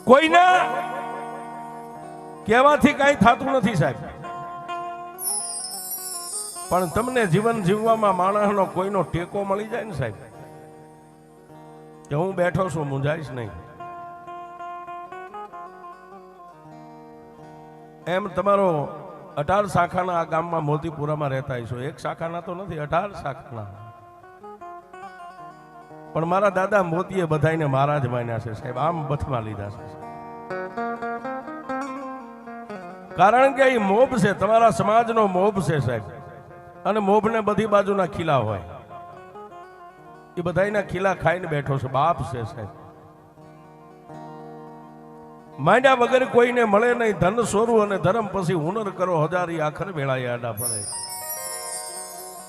કોઈના કહેવાથી કઈ થતું નથી સાહેબ, પણ તમને જીવન જીવવામાં માણસનો કોઈનો ટેકો મળી જાય ને સાહેબ, કે હું બેઠો છું મૂંઝાઈશ નહીં. એમ તમારો 18 શાખાના આ ગામમાં મોતીપુરામાં રહેતા હશો. એક શાખાના તો નથી, 18 શાખાના. પણ મારા દાદા મોતીએ બધાને મહારાજ માન્યા છે સાહેબ, આમ બથમાં લીધા છે. કારણ કે એ મોભ છે, તમારા સમાજનો મોભ છે સાહેબ. અને મોભને બધી બાજુના ખીલા હોય, એ બધાના ખીલા ખાઈને બેઠો છે, બાપ છે સાહેબ. માંડ્યા વગર કોઈને મળે નહીં, ધન સોરું અને ધર્મ પછી હુનર કરો હજારી, આખર વેળાએ આડા પડે.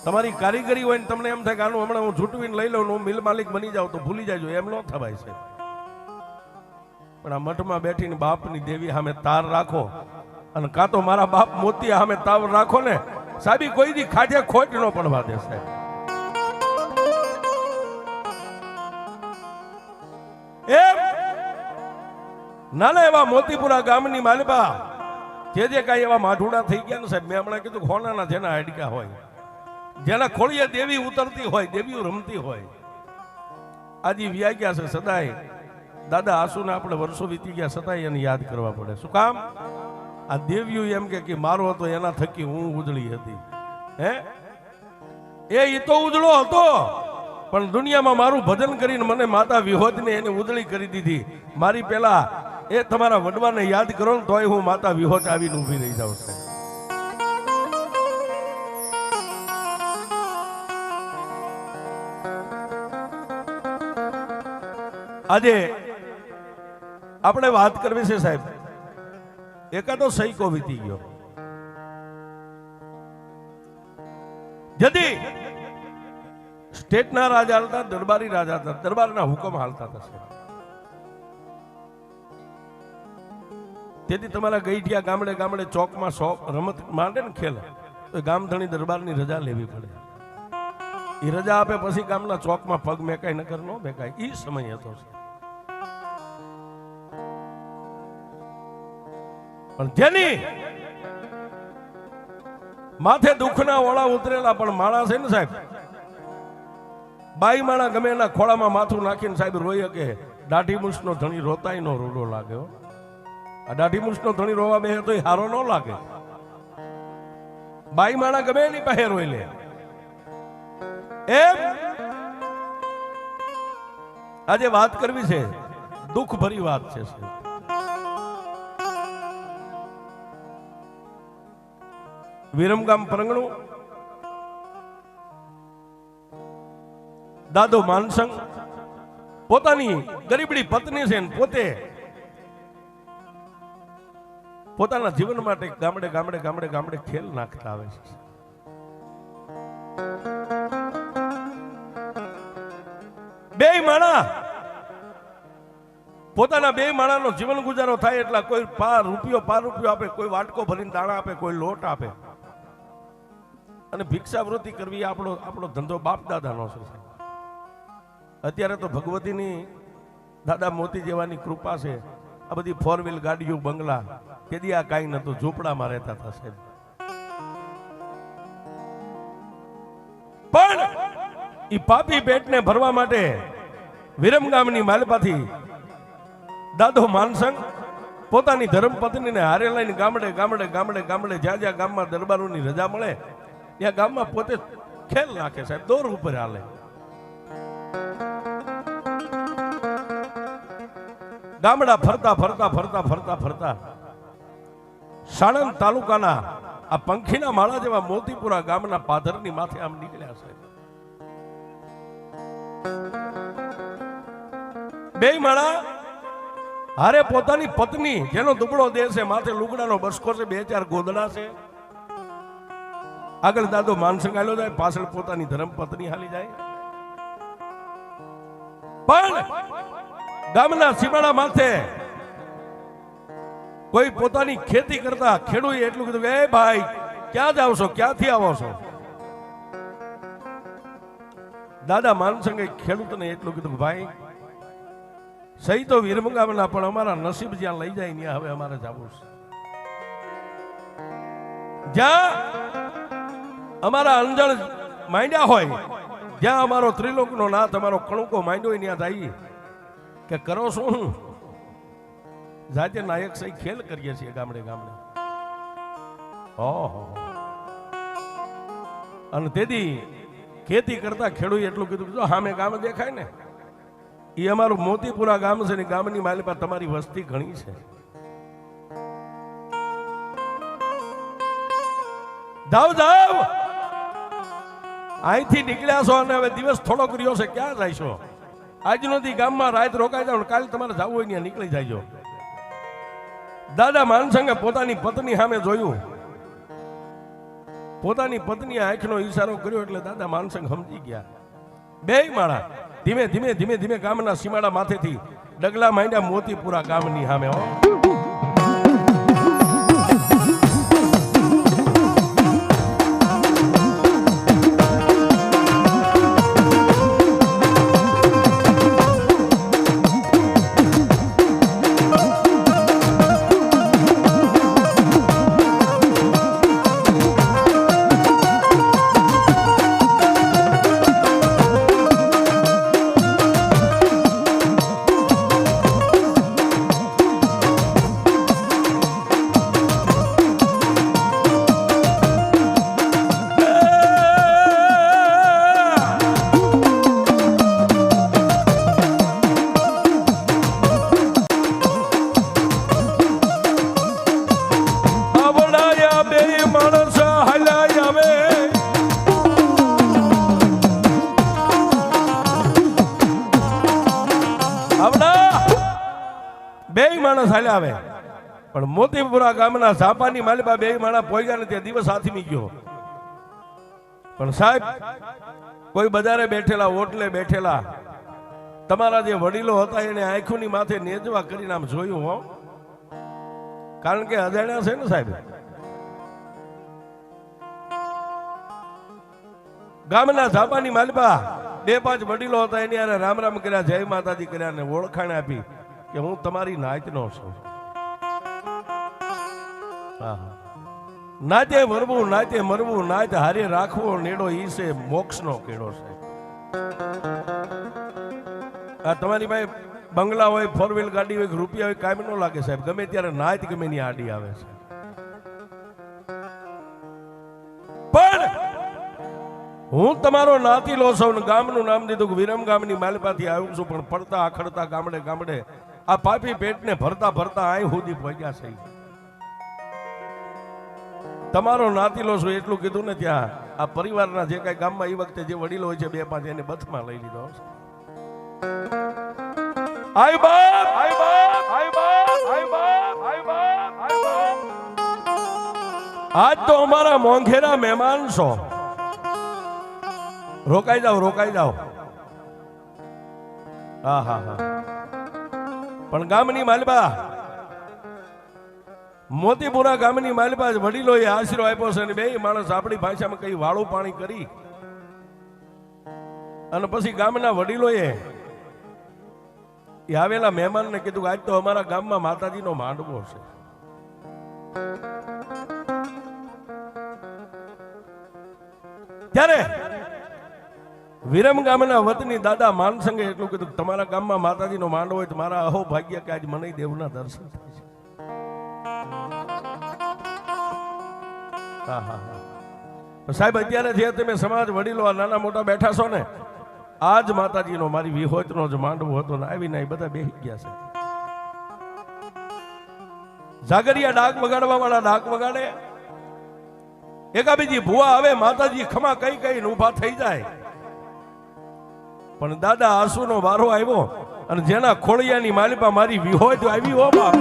તમારી કારીગરી હોય ને તમને એમ થાય કે આનું હમણાં હું છૂટવીને લઈ લઉં, હું મિલ માલિક બની જાઉં તો ભૂલી જાજો, એમ ન થવાય છે. પણ આ મઠમાં બેઠીને બાપની દેવી સામે તાર રાખો, અને કાં તો મારા બાપ મોતી સામે તાવ રાખો ને સાહેબ, કોઈ દી ખાજે ખોટ ન પડવા દે સાહેબ. એમ નાના એવા મોતીપુરા ગામની માલિપા જે કાંઈ એવા માઠુડા થઈ ગયા ને સાહેબ, મેં હમણાં કીધું ખોનાના જેના હાડકા હોય, જેના ખોળીએ દેવી ઉતરતી હોય, દેવીઓ રમતી હોય, આજે વ્યા ગયા છે સદાય. દાદા આસુને આપણે વર્ષો વીતી ગયા છતાંય એને યાદ કરવા પડે. શું કામ? આ દેવીઓ એમ કે મારો હતો એના થકી હું ઉજળી હતી. એ તો ઉજળો હતો, પણ દુનિયામાં મારું ભજન કરીને મને માતા વિહોતને એને ઉજળી કરી દીધી. મારી પેલા એ તમારા વડવાને યાદ કરો ને તોય હું માતા વિહોત આવીને ઊભી રહી જાઉં છું. આજે આપણે વાત કરવી છે સાહેબ, એકાદો સૈકો વીતી ગયો. જદી સ્ટેટના રાજા હતા, દરબારી રાજા હતા, દરબારના હુકમ હાલતા હતા. તેથી તમારા ગઈઠિયા ગામડે ગામડે ચોકમાં રમત માંડે ને ખેલ, તો ગામધણી દરબારની રજા લેવી પડે. એ રજા આપે પછી ગામના ચોકમાં પગ મેકાય, નકર નો મેકાય. એ સમય હતો. પણ જેની માથે દુઃખના ઓળા ઉતરેલા પણ માણસ છે ને સાહેબ, બાઈ માણા ગમે એના ખોળામાં માથું નાખીને સાહેબ રોઈ કે દાઢી મૂછનો ધણી રોતાય નો રોડો લાગે. આ દાઢી મૂછનો ધણી રોવા બે તો હારો ન લાગે. બાઈ માણા ગમે એની પાસે રોઈ લે. એમ આજે વાત કરવી છે, દુઃખ ભરી વાત છે. વિરમગામ પરંગણું દાદો માનસંગ પોતાની ગરીબડી પત્ની છે, પોતે પોતાના જીવન માટે ગામડે ગામડે ગામડે ગામડે ખેલ નાખતા આવે છે. બે માણા પોતાના બે માણાનો જીવન ગુજારો થાય એટલા કોઈ પાર રૂપિયો આપે, કોઈ વાટકો ભરીને દાણા આપે, કોઈ લોટ આપે. અને ભિક્ષાવૃત્તિ કરવી આપણો ધંધો બાપ દાદાનો છે. અત્યારે તો ભગવતીની દાદા મોતી જેવાની કૃપા છે. આ બધી 4 વ્હીલ ગાડીઓ, બંગલા, તેથી આ કાંઈ નતું, ઝૂંપડામાં રહેતા હતા સાહેબ. પણ એ પાપી પેટને ભરવા માટે વિરમગામની માલપાથી દાદો માનસંગ પોતાની ધર્મપત્નીને હારે લઈને ગામડે ગામડે ગામડે ગામડે જ્યાં ગામમાં દરબારોની રજા મળે ત્યાં ગામમાં પોતે ખેલ નાખે સાહેબ, દોર ઉપર હાલે. ગામડા ફરતા ફરતા ફરતા ફરતા ફરતા સાણંદ તાલુકાના આ પંખીના માળા જેવા મોતીપુરા ગામના પાદરની માથે આમ નીકળ્યા છે. બે માળા હારે પોતાની પત્ની, જેનો દુબળો દેહ છે, માથે લુગડાનો બસકો છે, 2-4 ગોદડા છે. આગળ દાદો માનસંગ હાલ્યો જાય, પાછળ પોતાની ધર્મપત્ની હાલી જાય. પણ ગામના સીમાડા માથે કોઈ પોતાની ખેતી કરતા ખેડૂએ એટલું કીધું કે એ ભાઈ ક્યાં જાવ છો, ક્યાંથી આવો છો? દાદા માનસંગે ખેડૂતને એટલું કીધું ભાઈ સહી તો વિરમગામના, પણ અમારા નસીબ જ્યાં લઈ જાય ત્યાં હવે અમારે જવું છે. જ્યાં અમારા અંજળ માંડ્યા હોય, જ્યાં અમારો ત્રિલોકનો નાથ અમારો કણુકો માંડ્યો હોય ત્યાં જઈએ કે કરો શું જાતે નાયક સહી ખેલ કરીએ છીએ ગામડે ગામડે. ઓહો. અને તેથી ખેતી કરતા ખેડૂએ એટલું કીધું જો સામે ગામ દેખાય ને એ અમારું મોતીપુરા ગામ છે ને ગામની માલિપા તમારી વસ્તી ઘણી છે. જાવ જાવ અહીંથી નીકળ્યા છો અને હવે દિવસ થોડોક રહ્યો છે, ક્યાં જઈશો? આજનો દી ગામમાં રાત રોકાઈ જાવ, કાલે તમારે જવું હોય ત્યાં નીકળી જાયજો. દાદા માનસંગે પોતાની પત્ની સામે જોયું, પોતાની પત્ની આંખનો ઈશારો કર્યો એટલે દાદા માનસંગ સમજી ગયા. બે માળા ધીમે ધીમે ધીમે ધીમે ગામના સીમાડા માથેથી ડગલા માંડ્યા મોતીપુરા ગામની સામે. હો આવે, પણ મોતીપુરા ગામના ઝાપાની માલિબા બે માણા પોઈગા ને ત્યાં દિવસ હાથમી ગયો. પણ સાહેબ કોઈ બજારે બેઠેલા, ઓટલે બેઠેલા તમારા જે વડીલો હતા એને આંખોની માથે નેજવા કરીને આમ જોયું. હો કારણ કે અજાણ્યા છે ને સાહેબ. ગામના ઝાપાની માલિબા બે પાંચ વડીલો હતા એની આરે રામ રામ કર્યા, જય માતાજી કર્યા ને ઓળખાણ આપી કે હું તમારી નાતનો છું. નાતે વરવું નાતે મરવું નાત હારે રાખવો નેડો ઈ છે મોક્ષનો કેડો છે. આ તમારી પાસે બંગલા હોય, ફોર વ્હીલ ગાડી હોય, રૂપિયા હોય, કાયમ ન લાગે સાહેબ. ગમે ત્યારે નાત ગમે ની આડી આવે છે. પણ હું તમારો નાતી લો છું ને ગામનું નામ દીધું વિરમ ગામની માલિપાથી આવ્યું છું, પણ પડતા આખડતા ગામડે ગામડે આ પાપી પેટને ભરતા ભરતા અહીં સુધી પહોંચ્યા છે. તમારો નાતીલો છું એટલું કીધું ને ત્યાં આ પરિવારના જે કઈ ગામમાં એ વખતે જે વડીલો હોય છે બે પાંચ એને બથમાં લઈ લીધો. આય બાપ આય બાપ આય બાપ આય બાપ આય બાપ આય બાપ. આજ તો અમારા મોંઘેરા મહેમાન છો. રોકાઈ જાઓ રોકાઈ જાઓ. હા હા હા. પણ ગામની માલબા, મોતીપુરા ગામની માલબા વડીલોએ આશરો આપ્યો છે અને બે માણસ આપણી ભાષામાં કઈ વાળું પાણી કરી અને પછી ગામના વડીલોએ આવેલા મહેમાનને કીધું આજ તો અમારા ગામમાં માતાજીનો માંડવો છે. ત્યારે વિરમ ગામના વતની દાદા માનસંગે એટલું કીધું તમારા ગામમાં માતાજીનો માંડવો હોય તો મારા અહો ભાગ્ય કે આજ મને દેવના દર્શન થાય છે. સાહેબ અત્યારે જે તમે સમાજ વડીલો નાના મોટા બેઠા છો ને, આજ માતાજીનો મારી વિહોતનો જ માંડવો હતો ને આવીને બધા બેસી ગયા છે. જાગરિયા ડાક વગાડવા વાળા ડાક વગાડે, એકા બીજી ભુવા આવે, માતાજી ખમા કઈ કઈ ઉભા થઈ જાય. પણ દાદા આંસુનો વારો આવ્યો અને જેના ખોળિયાની માલિપા મારી વિહોત આવી હો બાપ.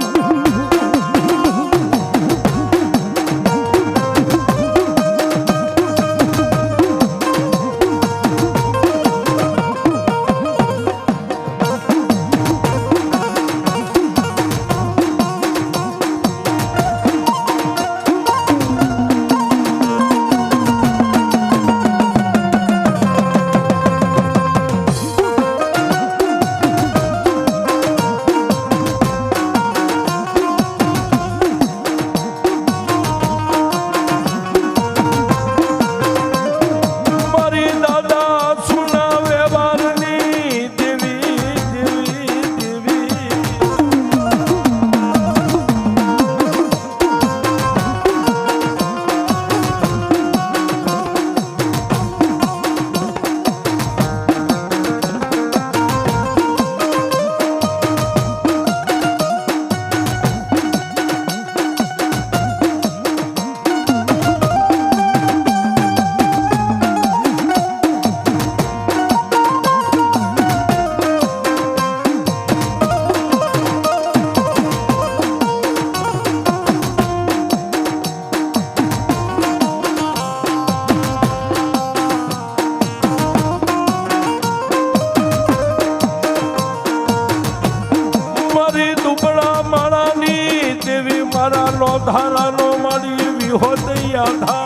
હારાનો ધારાનો મારી વિહોદયા ધા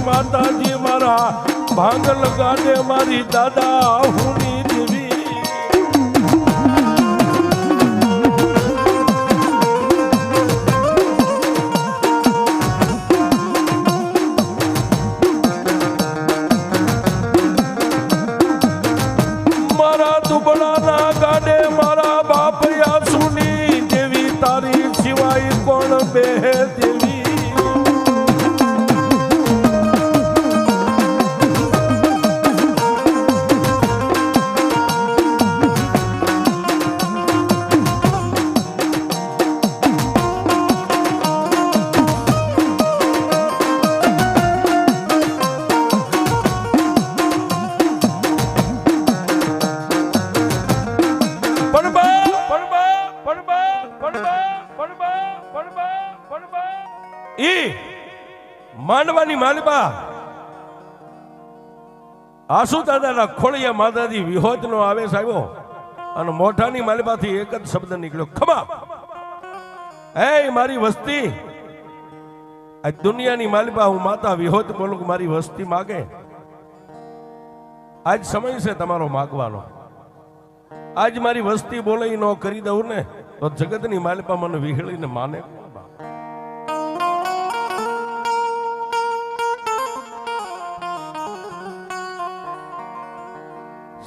માતાજી મારા ભાંગલ ગાડે મારી દાદા હુની દેવી મારા દુબળાના ગાડે મારા બાપ યાસુની દેવી તારી સિવાય કોણ બેહે દેવી માંડવાની માલબા આસુ દાદાના ખોળિયા માતાજી વિહોતનો આવેશ આવ્યો અને મોઢાની માલબાથી એક જ શબ્દ નીકળ્યો ખમા. હે મારી વસ્તી, આ દુનિયાની માલબા હું માતા વિહોત બોલું કે મારી વસ્તી માગે. આજ સમય છે તમારો માગવાનો. આજ મારી વસ્તી બોલે ન કરી દઉં ને તો જગતની માલબા મને વિહળીને માને.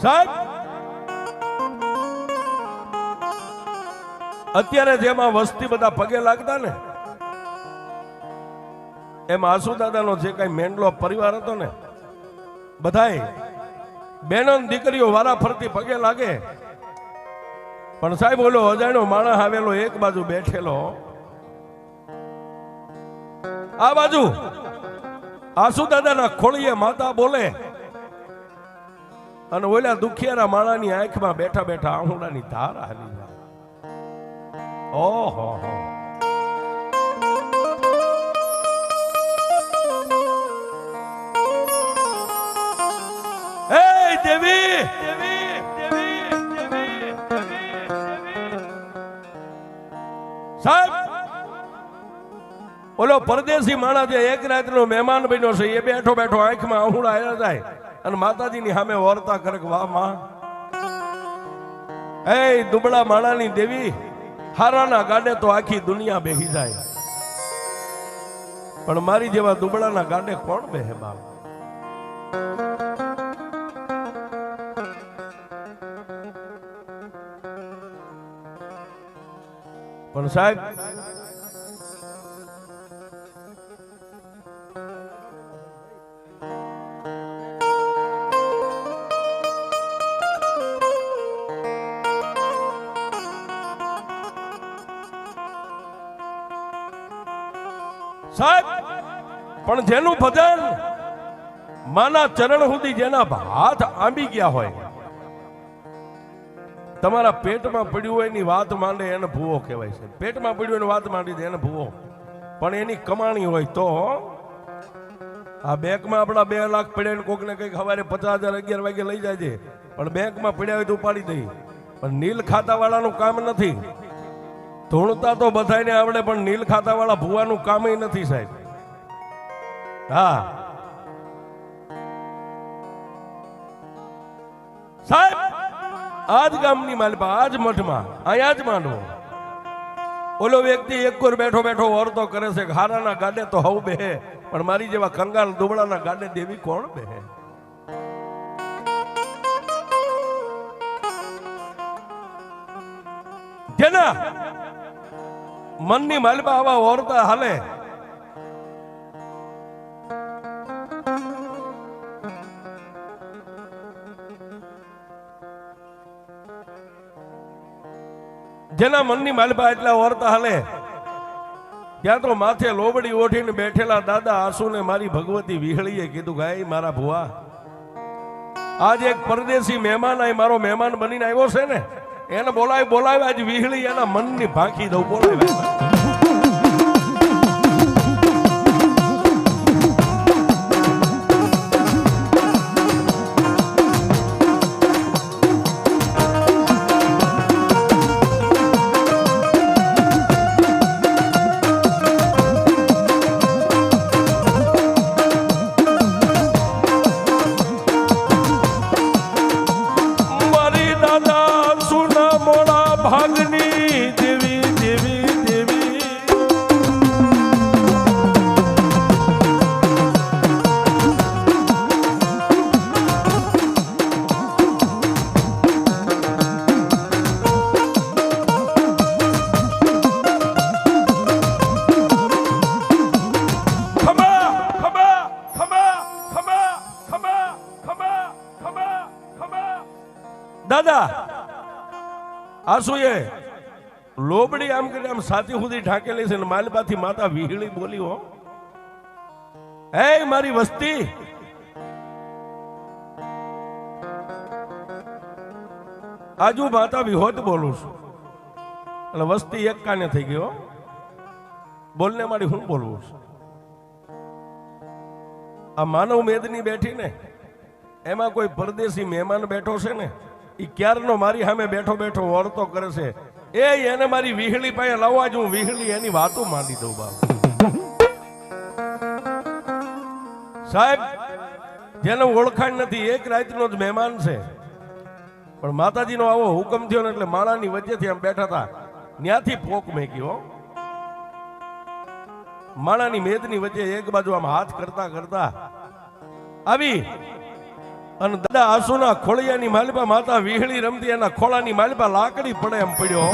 સાહેબ અત્યારે જેમાં વસ્તી બધા પગે લાગતા ને એમાં આસુ દાદાનો જે કઈ મેંડલો પરિવાર હતો ને બધાય બહેનો દીકરીઓ વારા ફરતી પગે લાગે. પણ સાહેબ ઓલો અજાણ્યો માણસ આવેલો એક બાજુ બેઠેલો આ બાજુ આસુ દાદાના ખોળીએ માતા બોલે અને ઓલા દુખિયારા માણાની આંખમાં બેઠા બેઠા આહુડાની ધાર હાલી જાય. ઓહો હે દેવી દેવી દેવી દેવી સાહેબ ઓલો પરદેશી માણસ જે એક રાતનો મહેમાન બન્યો છે એ બેઠો બેઠો આંખમાં આહુડા આવ્યા જાય અને માતાજીની સામે વર્તા કરે વાહ માં એ દુબળા માણાની દેવી હારાના ગાડે તો આખી દુનિયા બેહી જાય પણ મારી જેવા દુબળાના ગાડે કોણ બેહે બાપ. પણ સાહેબ સાહેબ પણ જેનું ભજન માના ચરણ સુધી જેના હાથ આંબી ગયા હોય તમારા પેટમાં પડ્યું હોય એની વાત માંડે એને ભૂવો કહેવાય છે. પેટમાં પડ્યું એની વાત માંડી દે એને ભૂવો. પણ એની કમાણી હોય તો આ બેંકમાં આપણા 2 લાખ પડ્યા કોકને કઈક સવારે 50,000 11 વાગે લઈ જાય છે પણ બેંકમાં પડ્યા હોય તો ઉપાડી દઈ. પણ નીલ ખાતા વાળાનું કામ નથી. ધૂણતા તો બધાને આવડે પણ નીલ ખાતા વાળા ભૂવાનું કામ નથી સાહેબ. હા સાહેબ આજ ગામની માલપા આજ મઠમાં અહીંયા જ માંડવો ઓલો વ્યક્તિ એક કોર બેઠો બેઠો વર્તો કરે છે હારાના ગાડે તો હવ બેહે પણ મારી જેવા કંગાલ દુબળાના ગાડે દેવી કોણ બેહે. જેના મનની માલપા આવા વર્તા હાલે જેના મનની માલપા એટલા વર્તા હાલે ત્યાં તો માથે લોબડી ઓઢીને બેઠેલા દાદા આસુને મારી ભગવતી વિહળીએ કીધું ગાય મારા ભુવા આજ એક પરદેશી મહેમાન મારો મહેમાન બનીને આવ્યો છે ને એને બોલાવી આજ વિહળી એના મનની ભાંખી દઉં. બોલાવી દાદા આસુએ લોબડી આમ કરીને આમ સાથી સુધી ઢાંકેલી છે ને માલબાથી માતા વિહળી બોલી હો, હે મારી વસ્તી, આજુ માતા વિહોત બોલું છું. એટલે વસ્તી એક કાને થઈ ગયો. બોલને મારી હું બોલવું છું. આ માનવ મેદની બેઠી ને એમાં કોઈ પરદેશી મહેમાન બેઠો છે ને, એ ક્યારનો મારી સામે બેઠો બેઠો વળતો કરે છે. એને મારી વિહળી પાસે લાવવા જ હું વિહળી એની વાતો માંડી દઉં. બાપ સાહેબ, જેને ઓળખાણ નથી, એક રાતનો જ મહેમાન છે, પણ માતાજીનો આવો હુકમ થયો ને એટલે માળાની વચ્ચેથી આમ બેઠા હતા, ત્યાંથી પોક મેક્યો. માળાની મેદની વચ્ચે એક બાજુ આમ હાથ કરતા કરતા આવી અને દાદા આસુના ખોળિયાની માલપા માતા વિહળી રમતી, એના ખોળાની માલપા લાકડી પડે એમ પડ્યો.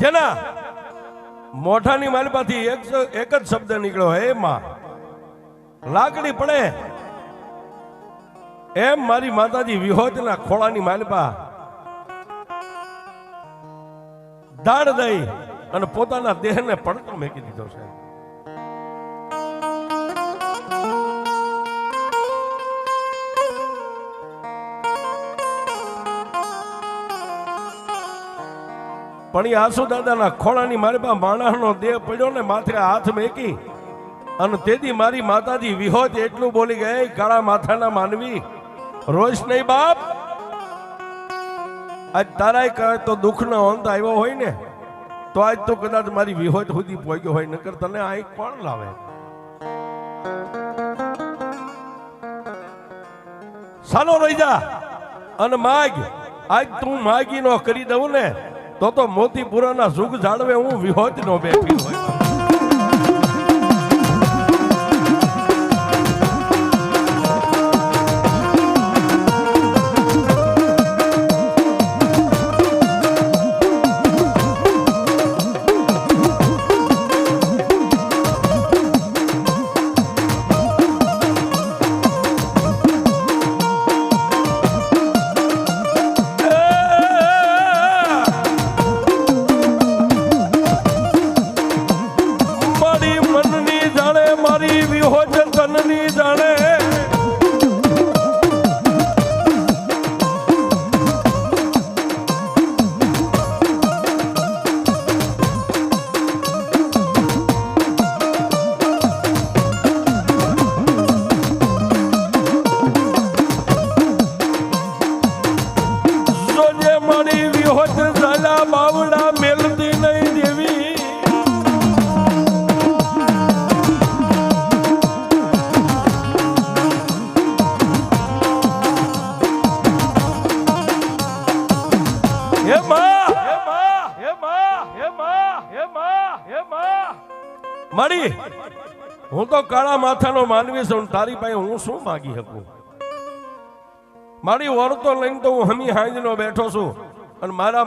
જેના મોઢાની માલપાથી એક જ શબ્દ નીકળ્યો, હે માં. લાકડી પડે એમ મારી માતાજી વિહોતના ખોળાની માલપા દાડ દઈ અને પોતાના દેહને પડતો મેકી દીધો છે. પણ એ આસુ દાદાના ખોળાની માલપા માણસનો દેહ પડ્યો ને માથે હાથ મેકી અને તેથી મારી માતાજી વિહોત એટલું બોલી ગઈ, કાળા માથાના માનવી રોઈશ નહીં બાપ. આજ તારાય કહે તો દુઃખનો અંત આવ્યો હોય ને તો આજ તો કદાચ મારી વિહોત સુધી પહોંચ્યો હોય, નકર તને આ કોણ લાવે. સાનો રહી જા અને માગ. આજ તું માગી નો કરી દઉં ને તો મોતીપુરાના સુખ જાળવે હું વિહોત નો બેઠી હોય. હું તો કાળા માથાનો માનવી છું, તારી પાસે હું શું માગી શકું? મારી વર્તો લઈને તો હું હમી હાંજનો બેઠો છું, અને મારા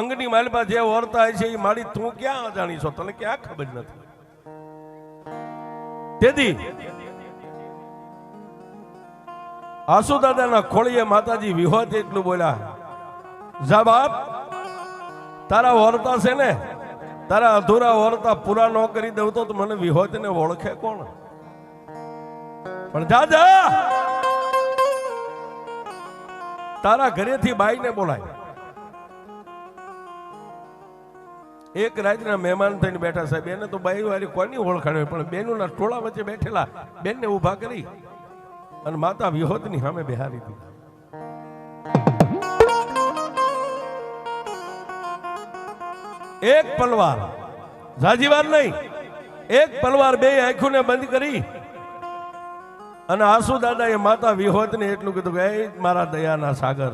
અંગની માલપા જે વર્તા છે એ મારી તું ક્યાં અજાણી છો? તને ક્યાં ખબર નથી? તેથી આસુ દાદાના ખોળીએ માતાજી વિહોત એટલું બોલ્યા, જા બાપ, તારા વર્તા છે ને, તારા અધૂરા વર્તા પૂરા ન કરી દઉં તો મને વિહોત ને ઓળખે કોણ? પણ જા જા, તારા ઘરેથી બાઈને બોલાય. એક રાતના મહેમાન થઈને બેઠા સાહેબ, એને તો બાઈ વાળી કોની ઓળખાણ હોય, પણ બેનોના ટોળા વચ્ચે બેઠેલા બેનને ઊભા કરી અને માતા વિહોતની સામે બેહારી દીધી. એક પલવાર, ઝાજીવાર નહીં, એક પલવાર બે આંખોને બંધ કરી અને આસુ દાદાએ માતા વિહોતને એટલું કીધું કે એ મારા દયાના સાગર,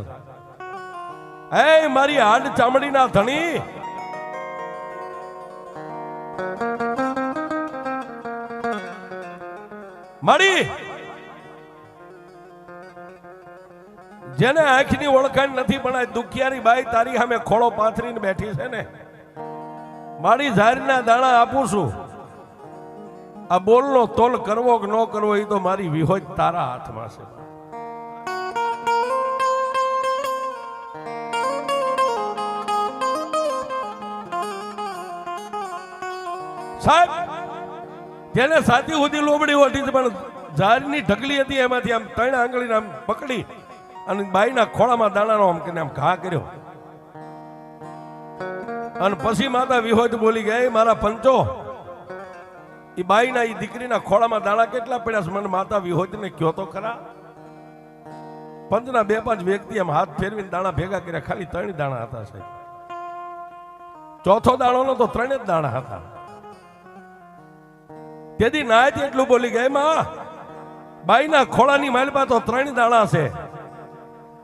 એ મારી હાડ ચામડીના ધણી, મારી જેને આંખની ઓળખાણ નથી પણ આ દુખિયારી બાઈ તારી સામે ખોળો પાથરીને બેઠી છે ને, મારી ઝારના દાણા આપું છું. આ બોલનો તોલ કરવો કે ન કરવો એ તો મારી વિહોત તારા હાથમાં છે. સાહેબ, જેને સાચી સુધી લોબડી ઓઠી છે પણ ઝાડની ઢગલી હતી એમાંથી આમ 3 આંગળીને આમ પકડી અને બાઈના ખોળામાં દાણાનો આમ કરીને આમ ઘા કર્યો. અને પછી માતા વિહોત બોલી ગઈ, મારા પંચો, એ બાઈના એ દીકરીના ખોળામાં દાણા કેટલા પડ્યા છે મને માતા વિહોતને કયો તો ખરા. પંચના 2-5 વ્યક્તિ આમ હાથ ફેરવીને દાણા ભેગા કર્યા, ખાલી 3 દાણા હતા સાહેબ. ચોથો દાણો નો તો 3 જ દાણા હતા. તેથી નાયત એટલું બોલી ગઈ, માં બાઈના ખોળાની માલપા તો 3 દાણા છે.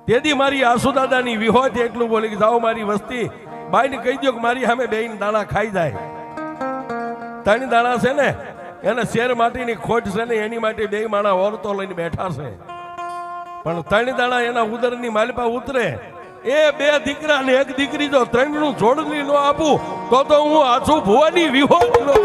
તેથી મારી આસુ દાદાની વિહોત એટલું બોલી કે જાઓ મારી વસ્તી બાઈને કહી દો કે મારી સામે બેન દાણા ખાઈ જાય. 3 દાણા છે ને એને શેર માટીની ખોટ છે ને, એની માટે 2 માણા ઓરતો લઈને બેઠા છે, પણ 3 દાણા એના ઉદરની માલપા ઉતરે. એ 2 દીકરા ને 1 દીકરી જો 3 નું જોડણી નો આપું તો હું આછું ભુવાની વિહોત નો.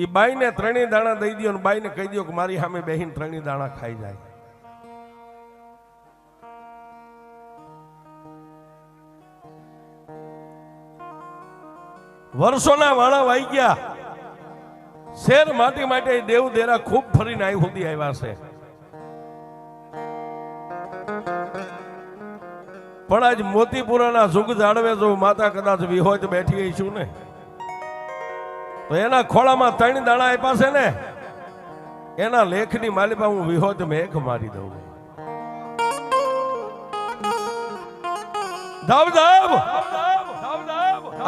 એ બાઈને ત્રણેય દાણા દઈ દો અને બાઈને કહી દો કે મારી સામે બેહીને ત્રણેય દાણા ખાઈ જાય. વર્ષોના વાણા વાઈ ગયા. શેર માટી માટે દેવ દેરા ખૂબ ફરીને અહીં સુધી આવ્યા છે. પણ આજ મોતીપુરાના સુખ જાળવે જો માતા કદાચ વિહોત બેઠી છું ને તો એના ખોળામાં ત્રણ દાણા આપ્યા છે ને એના લેખની માલિપા હું વિહોત મેઘ મારી દઉં. ધાવ ધાવ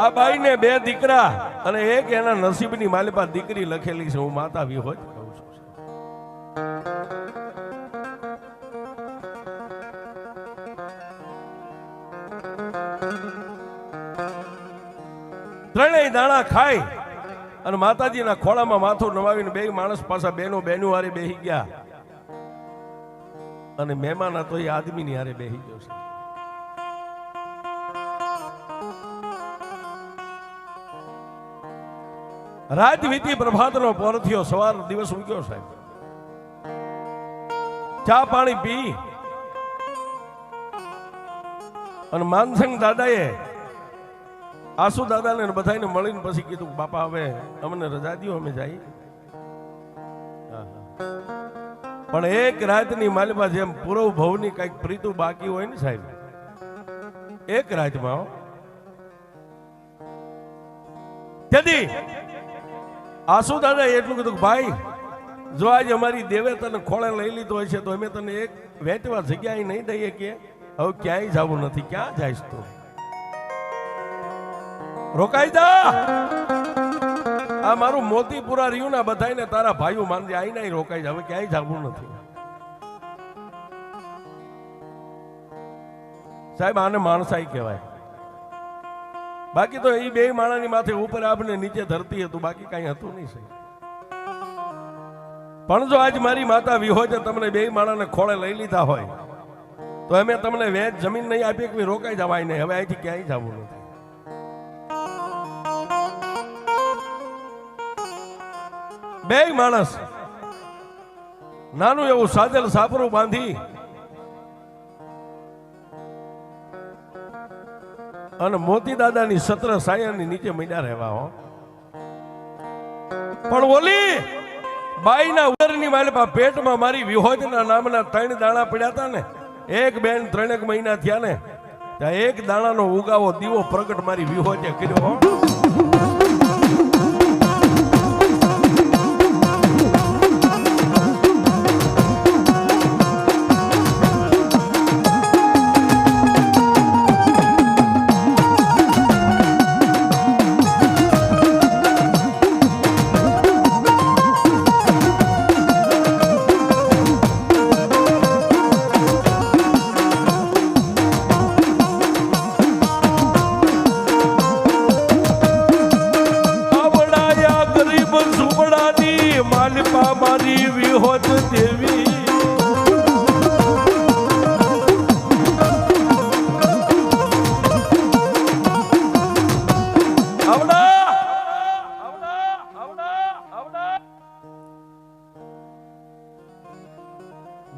આ બાઈને બે દીકરા અને એક એના નસીબની માલિપા દીકરી લખેલી છે. હું માતા વિહોત કહું છું. ત્રણેય દાણા ખાઈ અને માતાજીના ખોળામાં માથું નવાવીને બે માણસ પાછા બેનો હારે બેહી ગયા અને મહેમાન હતો એ આદમીની હારે બેહી ગયો છે. રાત વીતી પ્રભાતનો પોર થયો. સવાર દિવસ ઉગ્યો સાહેબ. ચા પાણી પી અને માનસિંહ દાદાએ આસુ દાદાને બધાને મળીને પછી કીધું બાપા હવે અમને રજા દો અમે જઈએ. પણ એક રાતની માલિપા જેમ પૂર્વ ભવની કઈક પ્રીતુ બાકી હોય ને સાહેબ એક રાતમાં તેથી આસુ દાદા એટલું કીધું ભાઈ જો આજે અમારી દેવે તને ખોળે લઈ લીધો હોય છે તો અમે તને એક વેચવા જગ્યા નહીં દઈએ કે હવે ક્યાંય જવું નથી. ક્યાં જઈશ તું? રોકાઈ જા. આ મારું મોતીપુરા રહ્યું ને બધાને તારા ભાઈઓ માનજે આઈ ના રોકાઈ જા. હવે ક્યાંય જવું નથી સાહેબ. આને માણસાઈ કહેવાય. બાકી તો એ બે માણાની માથે ઉપર આપને નીચે ધરતી હતું, બાકી કઈ હતું નહીં સાહેબ. પણ જો આજ મારી માતા વિહોજે તમને બે માણાને ખોળે લઈ લીધા હોય તો અમે તમને વેચ જમીન નહીં આપી કે રોકાઈ જવાય નહીં. હવે અહીંથી ક્યાંય જવું નથી. બે માણસ નાનું એવું સાજલ સાપરું બાંધી અને મોતી દાદાની સત્ર સાયાની નીચે મીડા રહેવા હો. પણ ઓલી બાઈના ઉદરની માલિપા પેટમાં મારી વિહોજના નામના ત્રણ દાણા પડ્યા હતા ને એક બેન 3 મહિના થયા ને ત્યાં એક દાણાનો ઉગાવો દીવો પ્રગટ મારી વિહોજે કર્યો. મારી વિહોત દેવી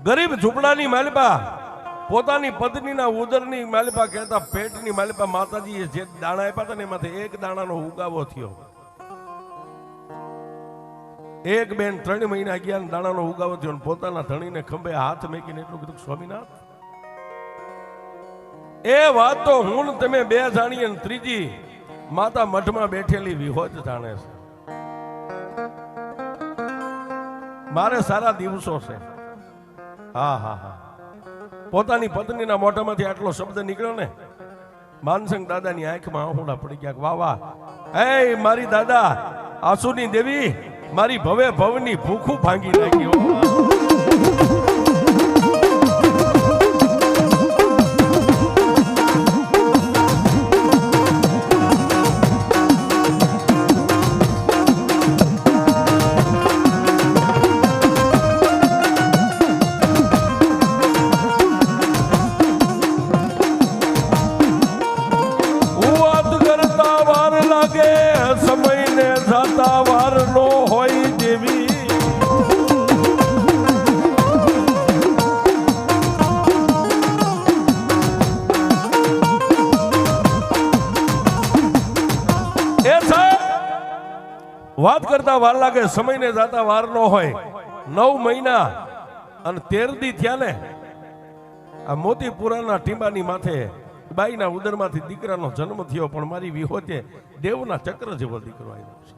ગરીબ ઝૂંપડાની માલિપા પોતાની પત્નીના ઉદરની માલિપા કહેતા પેટની માલિપા માતાજીએ જે દાણા આપ્યા હતા ને એમાંથી એક દાણાનો ઉગાવો થયો. એક બેન 3 મહિના ગયા દાણાનો ઉગાવો થયો. પોતાના ધણીને ખંભે હાથ મેકીને એટલું કીધું સ્વામિનાથ એ વાત તો હું તમે બે જાણીએ ને ત્રીજી માતા મઠમાં બેઠેલી વિહોજ જાણે છે. મારે સારા દિવસો છે. હા હા હા. પોતાની પત્નીના મોઢામાંથી આટલો શબ્દ નીકળ્યો ને માનસિંહ દાદાની આંખમાં આંસુડા પડી ગયા. વાહ વાહ એ મારી દાદા આસુની દેવી મારી ભવે ભવની ભૂખું ભાંગી નાખ્યો. સમયને જાતા વાર નો હોય કરતા વાર લાગે, સમયને જાતા વાર ન હોય. 9 મહિના અને 13 દી થયા ને આ મોતીપુરાના ટીંબાની માથે બાઈના ઉદરમાંથી દીકરાનો જન્મ થયો, પણ મારી વિહોતે દેવના ચક્ર જેવો દીકરો આવ્યો છે.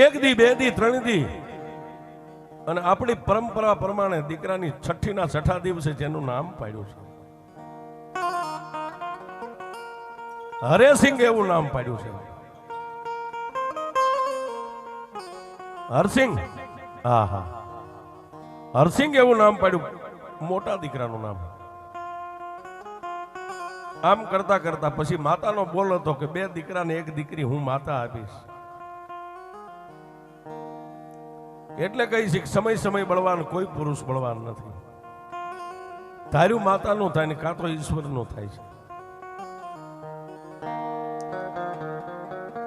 એક દી, 2 દી, 3 દી અને આપણી પરંપરા પ્રમાણે દીકરાની છઠ્ઠીના 6ઠા દિવસે જેનું નામ પાડ્યું છે હરેસિંહ, એવું નામ પાડ્યું છે. હરસિંહ, હા હા, હરસિંહ એવું નામ પાડ્યું, મોટા દીકરાનું નામ. આમ કરતા કરતા પછી માતાનો બોલ હતો કે 2 દીકરા ને 1 દીકરી હું માતા આપીશ. એટલે કહીશ સમય સમય બળવાન, કોઈ પુરુષ બળવાન નથી. ધાર્યું માતાનું થાય ને કાં તો ઈશ્વરનું થાય છે.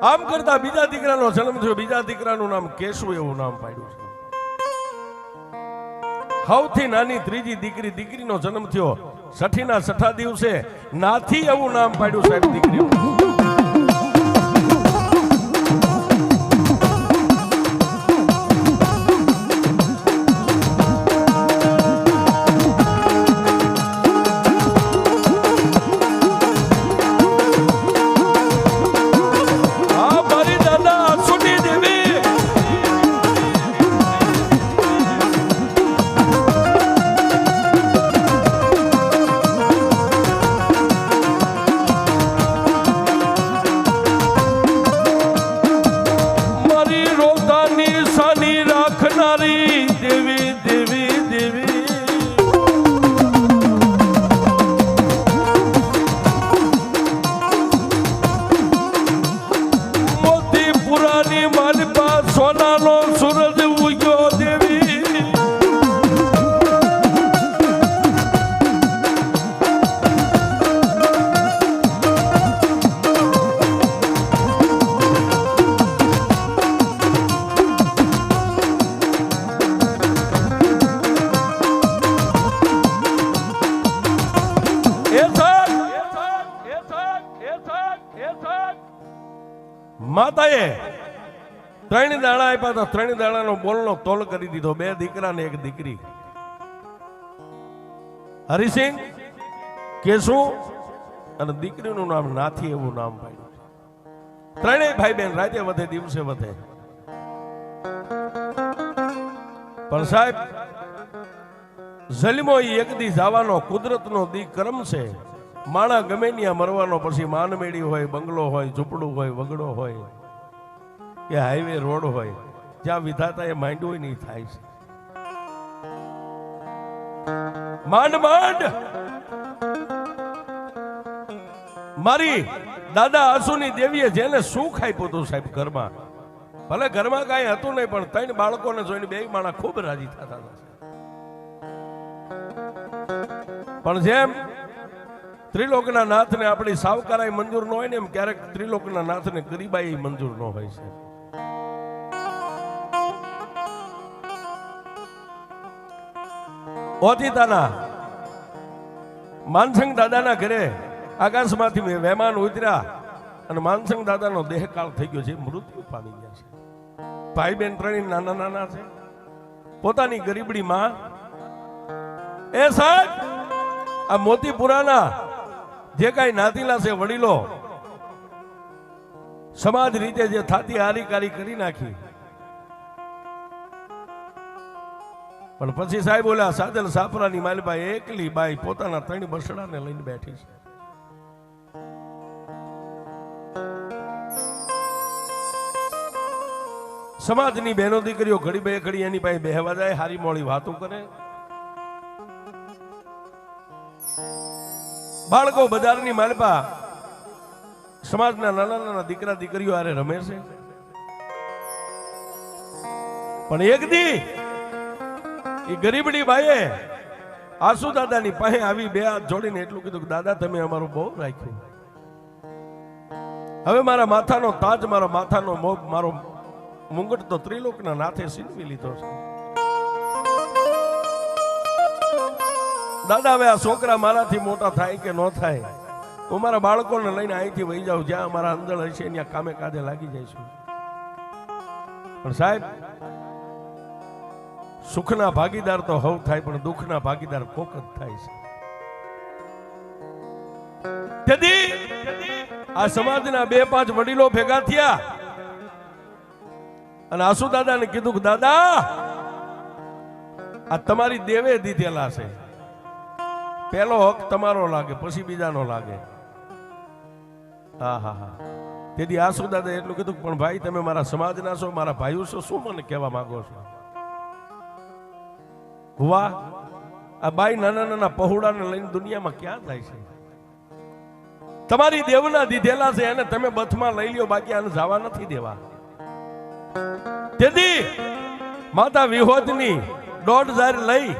આમ કરતા બીજા દીકરાનો જન્મ થયો. બીજા દીકરાનું નામ કેશુ એવું નામ પાડ્યું છે. સૌથી નાની ત્રીજી દીકરીનો જન્મ થયો. છઠ્ઠીના 6ઠા દિવસે નાથી એવું નામ પાડ્યું સાહેબ દીકરી. માતાએ 3 દાણા આપ્યા હતા. 3 દાણાનો બોલનો તોલ કરી દીધો. 2 દીકરા ને 1 દીકરી. હરિસિંહ, કેશુ અને દીકરીનું નામ નાથી એવું નામ પાડ્યું. 3 ભાઈ બહેન રાતે વધે, દિવસે વધે. પણ સાહેબ જન્મો એક દી જવાનો, કુદરતનો દી કર્મ છે. માણા ગમે ત્યાં મરવાનો, પછી માનમેડી હોય, બંગલો હોય, ઝૂંપડું હોય, વગડો હોય કે હાઈવે રોડ હોય, જ્યાં વિધાતા એ માંડ્યું હોય નહીં થાય છે. માંડ માંડ મારી દાદા આસુની દેવીએ જેને સુખ આપ્યું હતું સાહેબ ઘરમાં. ભલે ઘરમાં કાંઈ હતું નહીં, પણ 3 બાળકોને જોઈને 2 માણા ખૂબ રાજી થતા હતા. પણ જેમ ત્રિલોકના નાથને આપણી સાવકારાઈ મંજૂર ન હોય ને, એમ ક્યારેક ત્રિલોકના નાથને ગરીબાઈ મંજૂર ન હોય છે. ઓતિતાના માનસંગ દાદાના ઘરે આકાશમાંથી મહેમાન ઉતર્યા અને માનસંગ દાદાનો દેહકાળ થઈ ગયો છે, મૃત્યુ પામી ગયા છે. ભાઈ બેન 3 નાના નાના છે. પોતાની ગરીબડી માં એ સાહેબ આ મોતીપુરાના જે કાંઈ નાતીલા છે વડીલો, સમાજ રીતે જે થાતી હારીકારી કરી નાખી. પણ પછી સાહેબ ઓલા સાદલ સાપરાની માલબાઈ એકલી બાઈ પોતાના 3 બસડાને લઈને બેઠી છે. સમાજની બહેનો દીકરીઓ ઘડી બે ઘડી એની પાસે બેહવા જાય, હારી મોળી વાતો કરે. બાળકો બજારની માલપા સમાજના નાના નાના દીકરા દીકરીઓ આરે રમે છે. પણ એક દી એ ગરીબડી બાઈએ આસુ દાદાની પાસે આવી 2 હાથ જોડીને એટલું કીધું કે દાદા તમે અમારું બહુ રાખ્યું. હવે મારા માથાનો તાજ, મારા માથાનો મોગ, મારો મુંગટ તો ત્રિલોકના નાથે સીનવી લીધો છે. દાદા હવે આ છોકરા મારાથી મોટા થાય કે ન થાય, હું મારા બાળકોને લઈને અહીંથી વહી જાઉં, જ્યાં અમારા અંદર હશે ત્યાં કામે કાજે લાગી જઈશું. પણ સાહેબ, સુખના ભાગીદાર તો હવ થાય, પણ દુઃખના ભાગીદાર કોક જ થાય છે. તેથી આ સમાજના 2-5 વડીલો ભેગા થયા અને આસુ દાદાને કીધું કે દાદા, આ તમારી દેવે દીધેલા છે, પહેલો હક તમારો લાગે, પછી બીજાનો લાગે. હા હા હા. તેથી આસુ દાદા એટલું કીધું, પણ ભાઈ તમે મારા સમાજના છો, મારા ભાઈઓ છો, શું મને કહેવા માંગો છો? વાહ, આ બાઈ નાના નાના પહોળાને લઈને દુનિયામાં ક્યાં જાય છે? તમારી દેવના દીધેલા છે એને તમે બથમાં લઈ લ્યો, બાકી આને જવા નથી દેવા. તેથી માતા વિહોદની 1.5 લઈ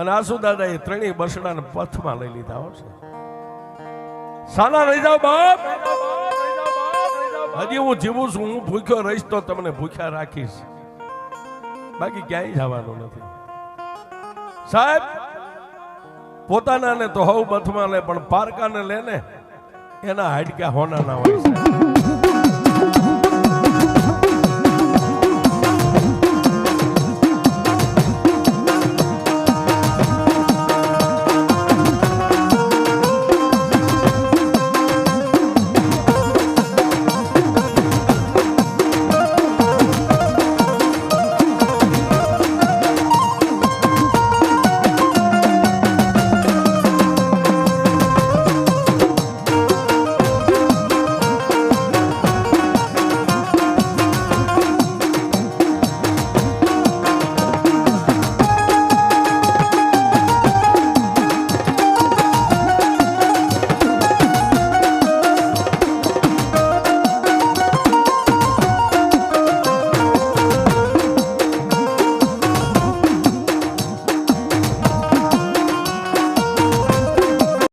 અને આસુ દાદા એ 3 બસડાને પથમાં લઈ લીધા હશે. સાના રહી જાવ બાપ, હજી હું જીવું છું, હું ભૂખ્યો રહીશ તો તમને ભૂખ્યા રાખીશ, બાકી ક્યાંય જવાનું નથી. સાહેબ, પોતાનાને તો હવ બથમાં લે, પણ પારકાને લે ને એના હાડક્યા હોના ના હોય. સાહેબ